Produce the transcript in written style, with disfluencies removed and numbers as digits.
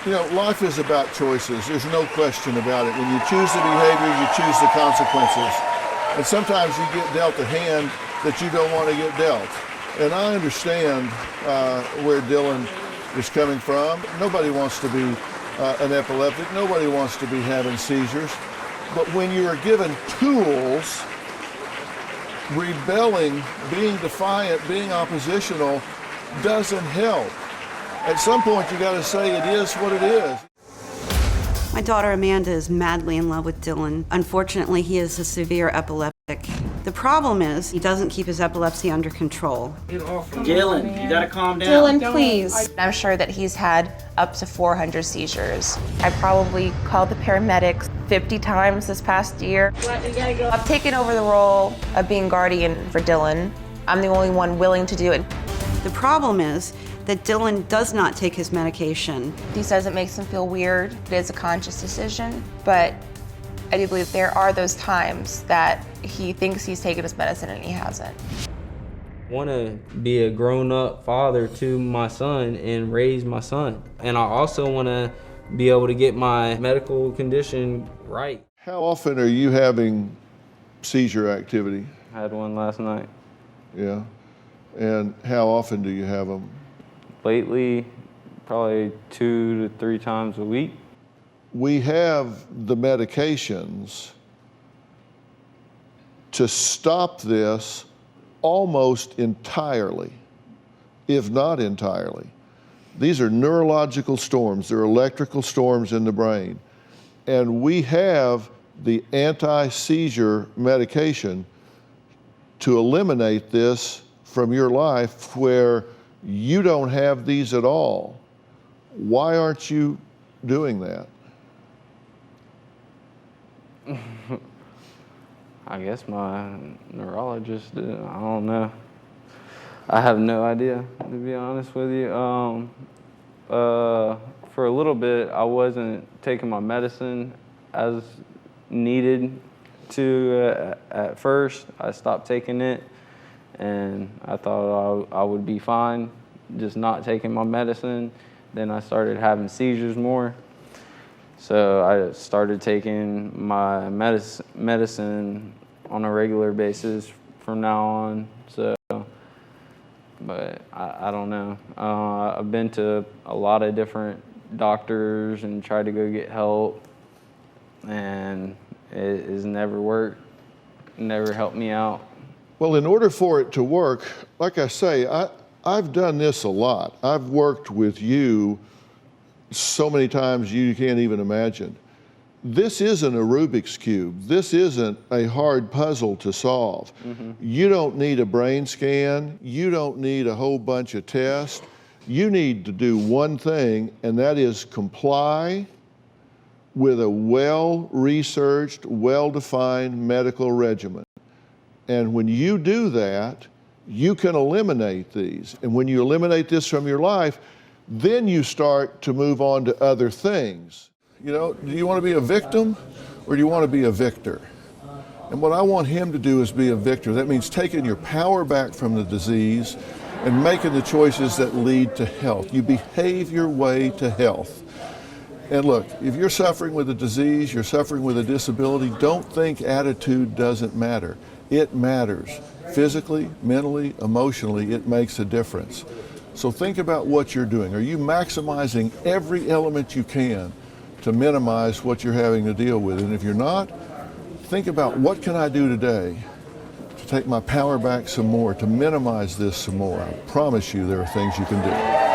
You know, life is about choices. There's no question about it. When you choose the behavior, you choose the consequences. And sometimes you get dealt a hand that you don't want to get dealt. And I understand where Dylan is coming from. Nobody wants to be an epileptic. Nobody wants to be having seizures. But when you are given tools, rebelling, being defiant, being oppositional doesn't help. At some point, you got to say it is what it is. My daughter Amanda is madly in love with Dylan. Unfortunately, he is a severe epileptic. The problem is he doesn't keep his epilepsy under control. Dylan, you gotta calm down. Dylan, please. I'm sure that he's had up to 400 seizures. I probably called the paramedics 50 times this past year. I've taken over the role of being guardian for Dylan. I'm the only one willing to do it. The problem is that Dylan does not take his medication. He says it makes him feel weird. It is a conscious decision, but I do believe there are those times that he thinks he's taken his medicine and he hasn't. I want to be a grown-up father to my son and raise my son. And I also want to be able to get my medical condition right. How often are you having seizure activity? I had one last night. Yeah. And how often do you have them? Lately, probably 2 to 3 times a week. We have the medications to stop this almost entirely, if not entirely. These are neurological storms. They're electrical storms in the brain. And we have the anti-seizure medication to eliminate this from your life where you don't have these at all. Why aren't you doing that? I guess my neurologist did. I don't know. I have no idea, to be honest with you. For a little bit, I wasn't taking my medicine as needed to at first. I stopped taking it, and I thought I would be fine just not taking my medicine. Then I started having seizures more. So I started taking my medicine on a regular basis from now on. So, but I don't know. I've been to a lot of different doctors and tried to go get help, and it has never worked, never helped me out. Well, in order for it to work, like I say, I've done this a lot. I've worked with you so many times you can't even imagine. This isn't a Rubik's Cube. This isn't a hard puzzle to solve. Mm-hmm. You don't need a brain scan. You don't need a whole bunch of tests. You need to do one thing, and that is comply with a well-researched, well-defined medical regimen. And when you do that, you can eliminate these. And when you eliminate this from your life, then you start to move on to other things. You know, do you want to be a victim or do you want to be a victor? And what I want him to do is be a victor. That means taking your power back from the disease and making the choices that lead to health. You behave your way to health. And look, if you're suffering with a disease, you're suffering with a disability, don't think attitude doesn't matter. It matters. Physically, mentally, emotionally, it makes a difference. So think about what you're doing. Are you maximizing every element you can to minimize what you're having to deal with? And if you're not, think about what can I do today to take my power back some more, to minimize this some more. I promise you there are things you can do.